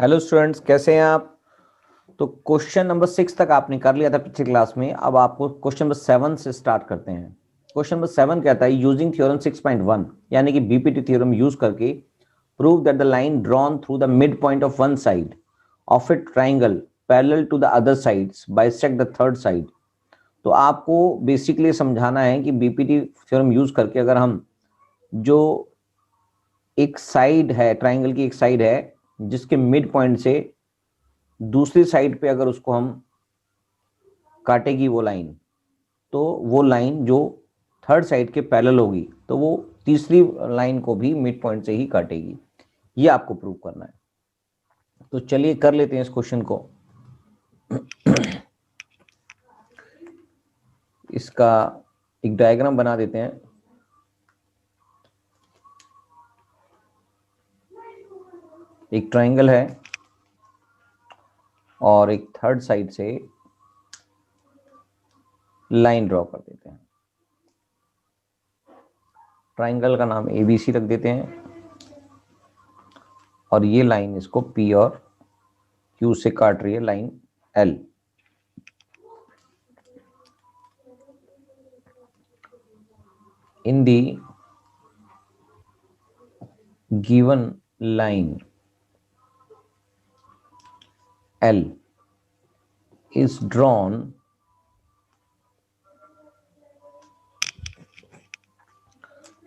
Hello students, कैसे हैं आप। तो क्वेश्चन नंबर 6 तक आपने कर लिया था पिछली क्लास में। अब आपको क्वेश्चन नंबर 7 से स्टार्ट करते हैं। क्वेश्चन नंबर 7 कहता है यूजिंग थ्योरम 6.1 यानी कि बीपीटी थ्योरम यूज करके prove that the line drawn through the mid point of one side of a triangle parallel to the other sides bisect the third side. तो आपको basically समझाना है कि बीपीटी थ्योरम यूज करके अगर हम जो एक साइड है, ट्राइंगल की एक साइड है जिसके मिड पॉइंट से दूसरी साइड पे अगर उसको हम काटेगी वो लाइन, तो वो लाइन जो थर्ड साइड के पैरेलल होगी तो वो तीसरी लाइन को भी मिड पॉइंट से ही काटेगी। ये आपको प्रूव करना है। तो चलिए कर लेते हैं इस क्वेश्चन को। इसका एक डायग्राम बना देते हैं। एक ट्राइंगल है और एक थर्ड साइड से लाइन ड्रॉ कर देते हैं। ट्राइंगल का नाम एबीसी रख देते हैं और ये लाइन इसको पी और क्यू से काट रही है, line L. In the given line L is drawn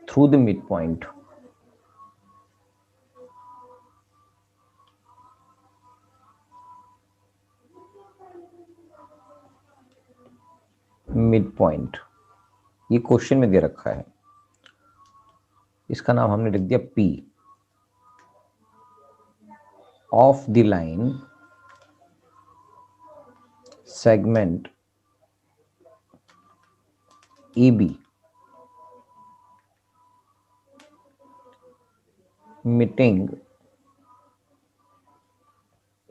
through the midpoint ये क्वेश्चन में दे रखा है। इसका नाम हमने लिख दिया P of the line segment AB meeting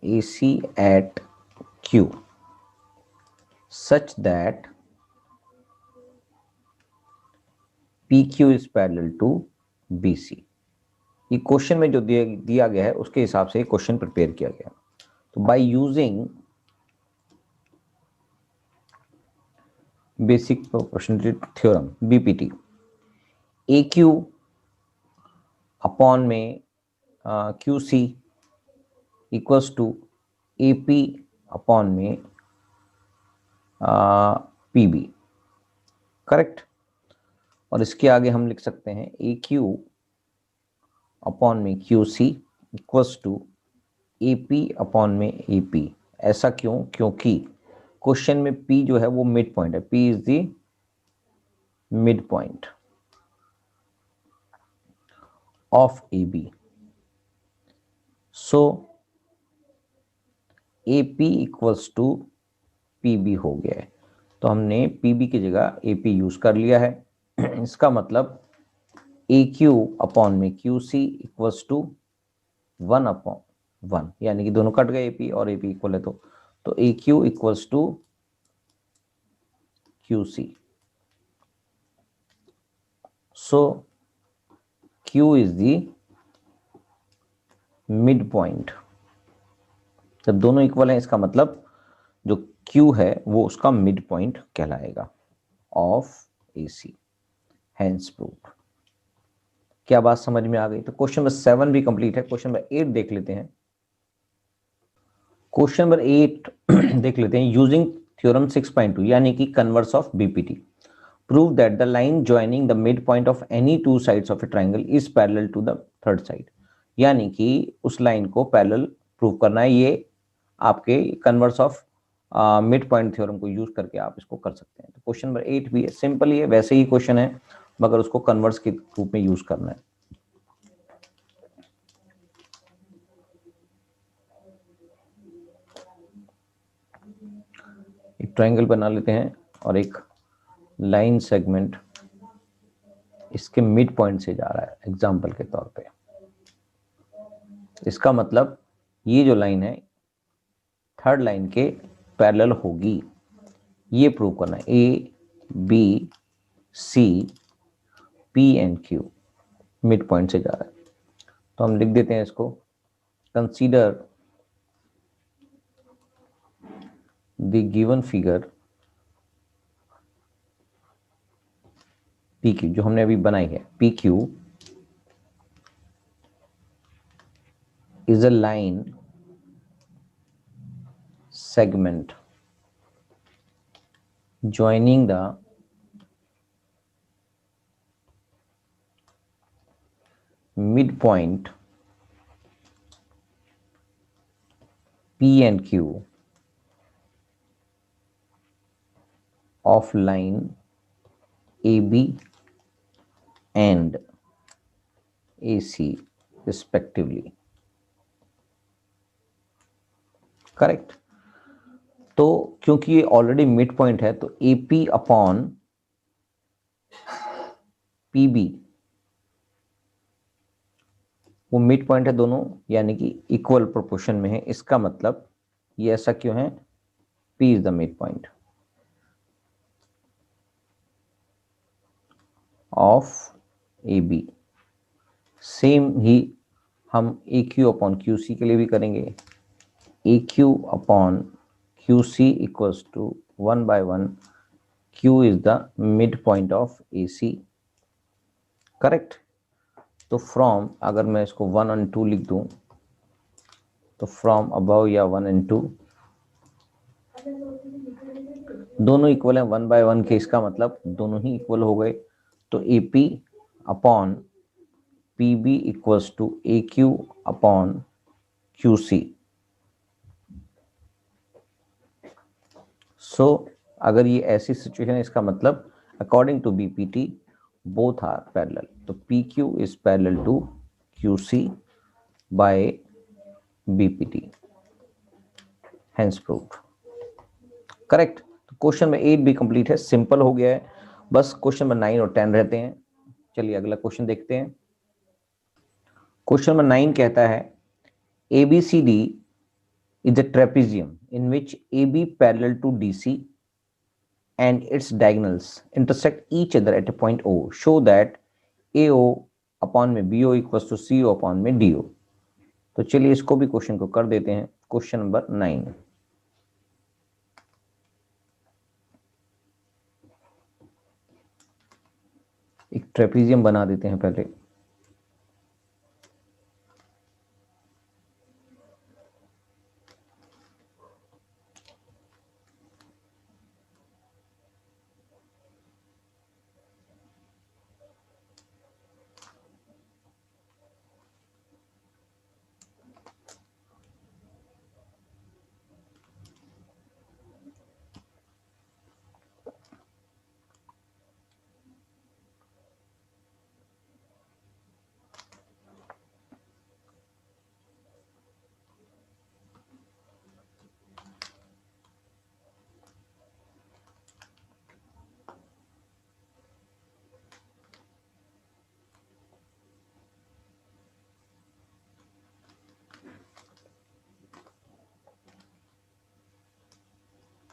AC at Q such that PQ is parallel to BC। ये क्वेश्चन में जो दिया गया है उसके हिसाब से क्वेश्चन प्रिपेयर किया गया। तो by using basic proportionality theorem BPT, AQ upon में QC equals to AP upon में PB, करेक्ट। और इसके आगे हम लिख सकते हैं AQ अपॉन में QC equals to AP upon में AP। ऐसा क्यों? क्योंकि क्वेश्चन में P जो है वो मिड पॉइंट है। P is the mid point of AB। So AP equals to PB हो गया है। तो हमने PB की जगह AP यूज कर लिया है। इसका मतलब AQ अपॉन में QC इक्वल्स टू 1 अपॉन 1, यानी कि दोनों कट गए AP और AP इक्वल है तो AQ equals to QC। So Q is the mid point. जब दोनों इक्वल हैं इसका मतलब जो Q है वो उसका मिड पॉइंट कहलाएगा ऑफ AC। Hence proved. क्या बात समझ में आ गई? तो क्वेश्चन नंबर 7 भी कंप्लीट है। क्वेश्चन नंबर 8 देख लेते हैं। क्वेश्चन नंबर 8 देख लेते हैं। यूजिंग थ्योरम 6.2 यानी कि converse of BPT, prove that the line joining the mid point of any two sides of a triangle is parallel to the third side. यानी कि उस लाइन को पैरेलल प्रूव करना है। ये आपके converse of mid point theorem को use करके आप इसको कर सकते हैं। तो क्वेश्चन नंबर 8 भी सिंपल ही है, वैसे ही क्वेश्चन है मगर उसको कन्वर्स के रूप में यूज करना है। एक ट्राइंगल बना लेते हैं और एक लाइन सेगमेंट इसके मिड पॉइंट से जा रहा है एग्जाम्पल के तौर पे। इसका मतलब ये जो लाइन है थर्ड लाइन के पैरेलल होगी, ये प्रूव करना है। A, B, C, P and Q mid point से जा रहा है। तो हम लिख देते हैं इसको, consider the given figure P Q जो हमने अभी बनाई है, P Q is a line segment joining the midpoint P and Q of line AB and AC respectively. Correct. तो क्योंकि ये ऑलरेडी मिड पॉइंट है तो AP अपॉन PB वो मिड पॉइंट है दोनों, यानी कि इक्वल प्रोपोर्शन में है। इसका मतलब ये ऐसा क्यों है, P is the mid point of AB। Same ही हम AQ अपॉन QC के लिए भी करेंगे। AQ upon QC equals to 1/1 Q is the mid point of AC। Correct. तो फ्रॉम, अगर मैं इसको 1 और 2 लिख दूं तो फ्रॉम अबव या 1 और 2 दोनों इक्वल हैं 1/1 के, इसका मतलब दोनों ही इक्वल हो गए। तो AP upon PB equals to AQ upon QC। So अगर ये ऐसी सिचुएशन है, इसका मतलब according to BPT both are parallel. तो PQ is parallel to QC by BPT, hence proved. Correct. तो क्वेश्चन में 8 भी कंप्लीट है, सिंपल हो गया है। बस क्वेश्चन में 9 और 10 रहते हैं। चलिए अगला क्वेश्चन देखते हैं। क्वेश्चन नंबर 9 कहता है ABCD is a trapezium in which AB parallel to DC and its diagonals intersect each other at a point O. Show that AO upon में BO equals to CO upon में DO। तो चलिए इसको भी question को कर देते हैं। क्वेश्चन नंबर 9, एक ट्रेपेजियम बना देते हैं पहले।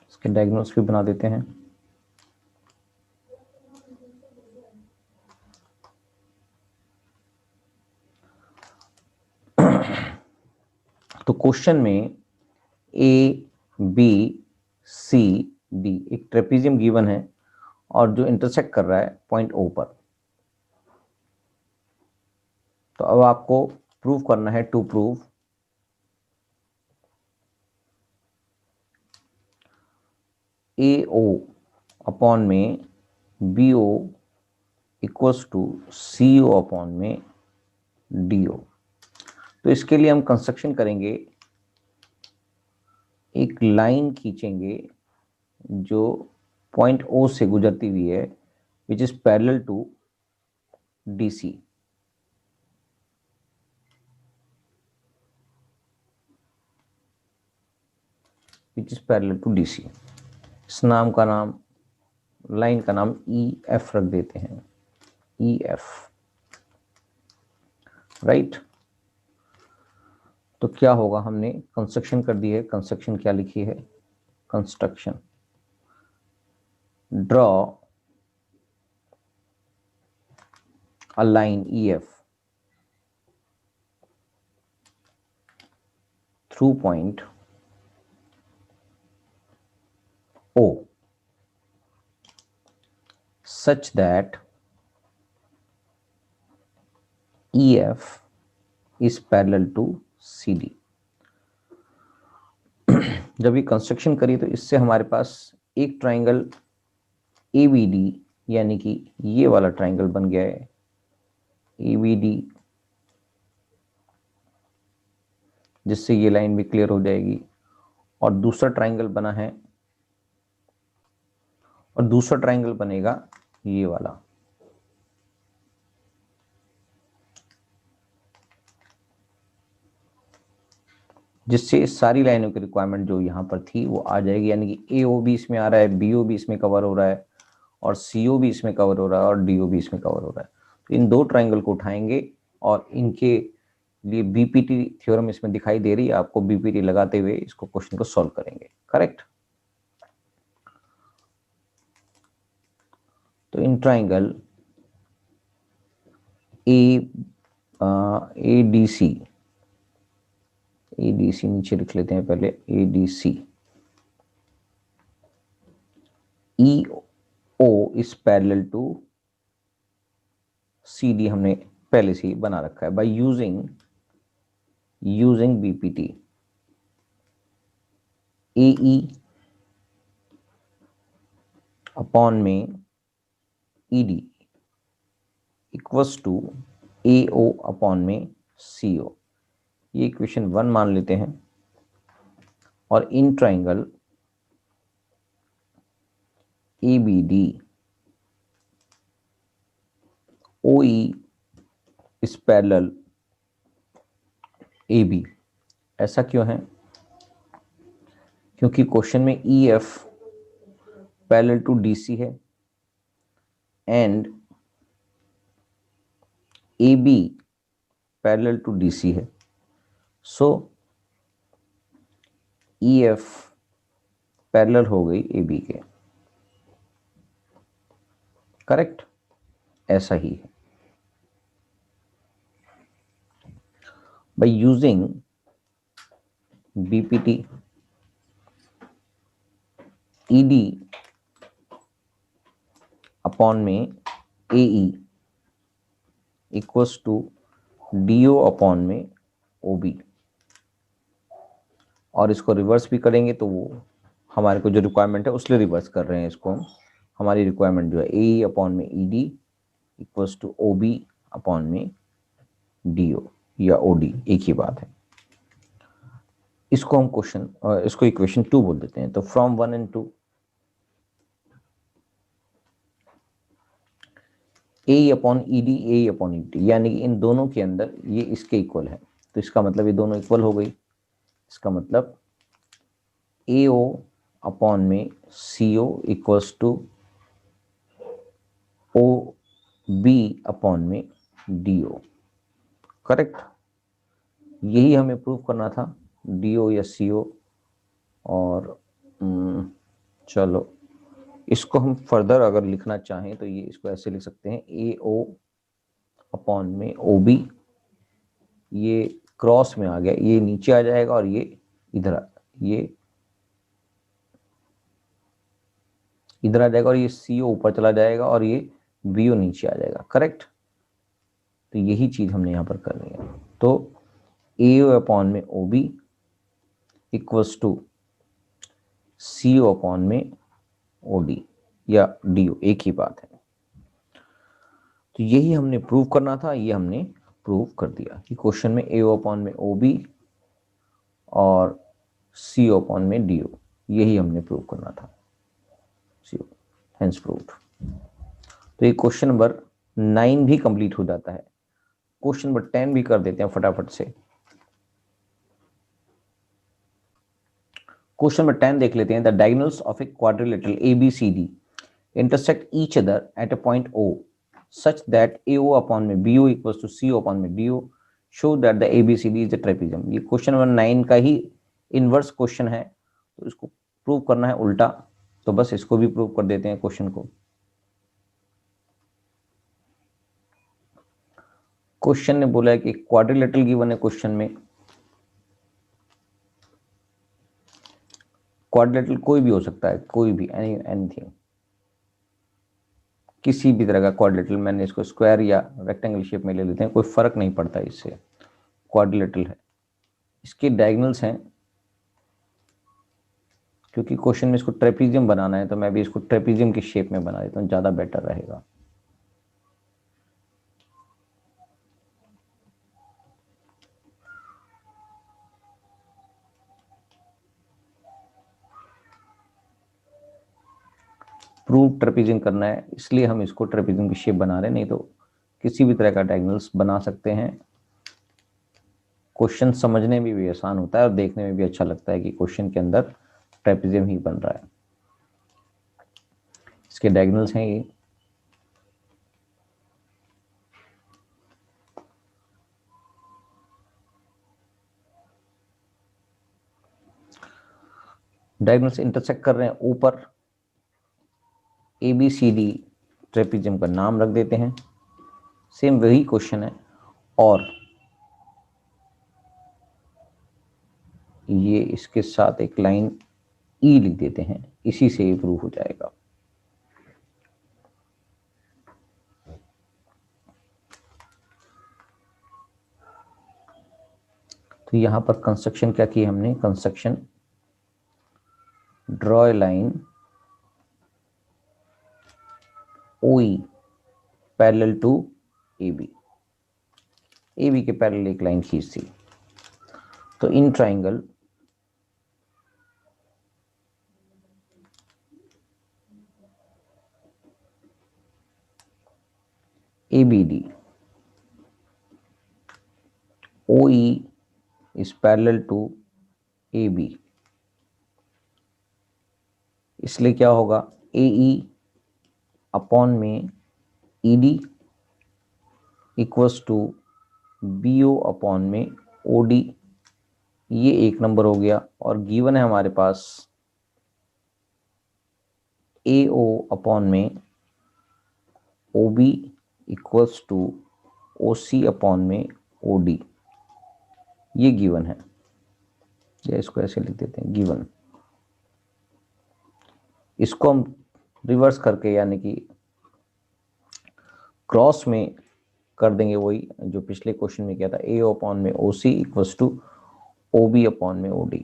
इसके डायग्नोस भी बना देते हैं। तो क्वेश्चन में ABCD एक ट्रेपेजियम गिवन है और जो इंटरसेक्ट कर रहा है पॉइंट O पर। तो अब आपको प्रूव करना है, टू प्रूव AO अपॉन में BO equals to CO upon में DO। तो इसके लिए हम कंस्ट्रक्शन करेंगे, एक लाइन खींचेंगे जो पॉइंट O से गुजरती हुई है, which is parallel to DC। Which is parallel to DC। इस नाम का नाम, लाइन का नाम EF रख देते हैं, EF। राइट। तो क्या होगा, हमने कंस्ट्रक्शन कर दी है। कंस्ट्रक्शन क्या लिखी है, construction draw a line EF through point O such that EF is parallel to CD। जब ये कंस्ट्रक्शन करी तो इससे हमारे पास एक ट्राइंगल ABD यानी कि ये वाला ट्राइंगल बन गया है ABD, जिससे ये लाइन भी क्लियर हो जाएगी। और दूसरा ट्राइंगल बना है, और दूसरा ट्राइंगल बनेगा ये वाला, जिससे सारी लाइनों की रिक्वायरमेंट जो यहाँ पर थी वो आ जाएगी। यानी कि AO भी इसमें आ रहा है, BO भी इसमें कवर हो रहा है, और CO भी इसमें कवर हो रहा है, और DO भी इसमें कवर हो रहा है। तो इन दो ट्राइंगल को उठाएंगे और इनके लिए BPT थ्योरम इसमें दिखाई दे रही है आपको। BPT लगाते हुए इसको क्वेश्चन को सॉल्व करेंगे। करेक्ट। तो इन ट्राइंगल ADC नीचे लिख लेते हैं पहले, ADC EO is parallel to CD हमने पहले से ही बना रखा है। By using BPT AE upon में ED equals to AO upon में CO। ये इक्वेशन 1 मान लेते हैं। और in triangle ABD OE is parallel AB। ऐसा क्यों है? क्योंकि क्वेश्चन में EF पैरेलल टू DC है and AB parallel to DC है। सो EF पैरेलल हो गई AB के। करेक्ट, ऐसा ही है। By using BPT ED upon में AE equals to DO upon में OB। और इसको रिवर्स भी करेंगे तो वो हमारे को जो रिक्वायरमेंट है उसके रिवर्स कर रहे हैं इसको हम। हमारी रिक्वायरमेंट जो है AE अपॉन में ED equals to OB upon में DO या OD, एक ही बात है। इसको हम इसको इक्वेशन 2 बोल देते हैं। तो from 1 and 2 AE upon ED AE upon ED, यानी कि इन दोनों के अंदर ये इसके इक्वल है। तो इसका मतलब ये दोनों इक्वल हो गई। इसका मतलब AO अपॉन में CO equals to OB upon में DO। करेक्ट, यही हमें प्रूव करना था, DO या CO। और चलो इसको हम फर्दर अगर लिखना चाहें तो ये इसको ऐसे लिख सकते हैं AO अपॉन में OB। ये क्रॉस में आ गया, ये नीचे आ जाएगा और ये इधर आ जाएगा, और ये CO ऊपर चला जाएगा और ये BO नीचे आ जाएगा। करेक्ट, तो यही चीज हमने यहां पर करनी है। तो AO अपॉन में OB equals to CO upon में OD या DO, एक ही बात है। तो यही हमने प्रूव करना था, ये हमने प्रूव कर दिया कि क्वेश्चन में AO अपॉन में OB और CO अपॉन में DO, यही हमने प्रूव करना था। CO hence proved. तो ये क्वेश्चन नंबर 9 भी कंप्लीट हो जाता है। क्वेश्चन नंबर 10 भी कर देते हैं फटाफट से। क्वेश्चन नंबर 10 देख लेते हैं। The diagonals of a quadrilateral ABCD intersect each other at a point O such that AO upon में BO equals to CO upon में DO show that the ABCD is a trapezium। ये question number 9 का ही inverse question है, तो इसको prove करना है उल्टा। तो बस इसको भी प्रूव कर देते हैं क्वेश्चन को। क्वेश्चन ने बोला है कि क्वाड्रिलेटरल गिवन है क्वेश्चन में। क्वाड्रिलेटरल कोई भी हो सकता है, कोई भी, एनीथिंग, किसी भी तरह का क्वाड्रिलेटरल, मैंने इसको स्क्वायर या रेक्टेंगल शेप में ले लेते हैं, कोई फर्क नहीं पड़ता इससे, क्वाड्रिलेटरल है। इसके डायगोनल्स हैं, क्योंकि क्वेश्चन में इसको ट्रेपीजियम बनाना है तो मैं भी इसको ट्रेपीजियम की शेप में बना देता हूँ, ज्यादा बेटर रहेगा। प्रूव ट्रेपीजियम करना है, इसलिए हम इसको ट्रेपीजियम की शेप बना रहे हैं, नहीं तो किसी भी तरह का डायगोनल्स बना सकते हैं। क्वेश्चन समझने में भी आसान होता है और देखने में भी अच्छा लगता है कि क्वेश्चन के अंदर ट्रेपीजियम ही बन रहा है। इसके डायगोनल्स हैं ये, डायगोनल्स इंटरसेक्ट कर रहे हैं ऊपर, ABCD ट्रेपीजियम का नाम रख देते हैं। सेम वही क्वेश्चन है, और ये इसके साथ एक लाइन E लिख देते हैं, इसी से प्रूव हो जाएगा। तो यहां पर कंस्ट्रक्शन क्या की हमने, construction draw a line OE parallel to AB, AB के पैरेलल एक लाइन खींच दी। तो in triangle ABD OE is parallel to AB, इसलिए क्या होगा, AE अपॉन में ED equals to BO upon में OD, ये एक नंबर हो गया। और गिवन है हमारे पास AO अपॉन में OB equals to OC upon में OD, ये गिवन है, या इसको ऐसे लिख देते हैं गिवन। इसको हम रिवर्स करके यानी कि क्रॉस में कर देंगे, वही जो पिछले क्वेश्चन में किया था, AO अपॉन में OC equals to OB upon में OD,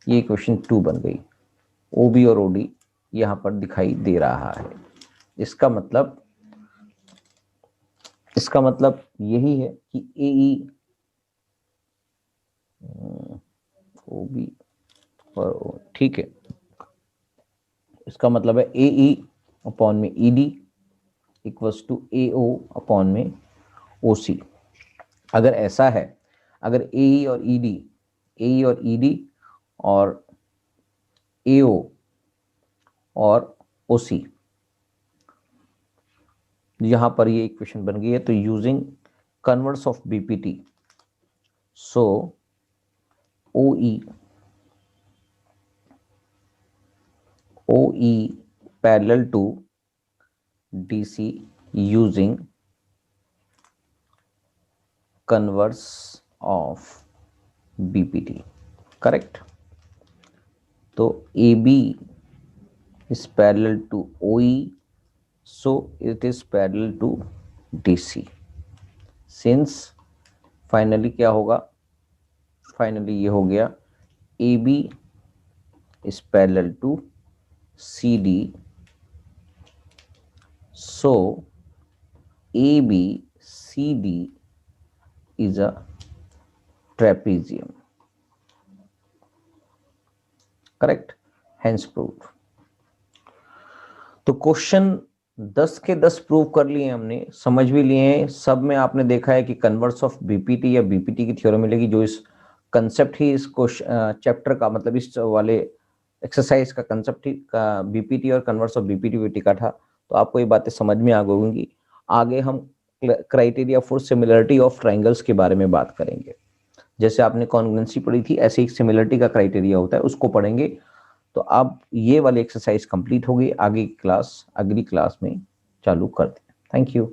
ये क्वेश्चन 2 बन गई। OB और OD यहां पर दिखाई दे रहा है। इसका मतलब यही है कि AE OB और ठीक है, इसका मतलब है AE अपॉन में ED equals to AO upon में OC। अगर ऐसा है, अगर AE और ED और AO और OC, यहां पर ये इक्वेशन बन गई है, तो using converse of BPT, so OE parallel to DC using converse of BPT, correct? तो AB is parallel to OE, so it is parallel to DC. Since finally क्या होगा, फाइनली ये हो गया AB is parallel to CD, so ABCD is a trapezium, correct? Hence proved. तो question 10 के 10 prove कर लिए हमने, समझ भी लिए हैं। सब में आपने देखा है कि कन्वर्स ऑफ बीपीटी या बीपीटी की थ्योरम मिलेगी, जो इस कंसेप्ट ही इस चैप्टर का, मतलब इस वाले एक्सरसाइज का कंसेप्ट ही का बीपीटी और कन्वर्स ऑफ बीपीटी का था। तो आपको ये बातें समझ में आ गई होंगी। आगे हम criteria for similarity of triangles के बारे में बात करेंगे। जैसे आपने कॉन्ग्रुएंसी पढ़ी थी, ऐसे एक सिमिलरिटी का क्राइटेरिया होता है, उसको पढ़ेंगे। तो अब ये वाली एक्सरसाइज कंप्लीट हो गई, आगे की क्लास अगली क्लास में चालू करते हैं। Thank you.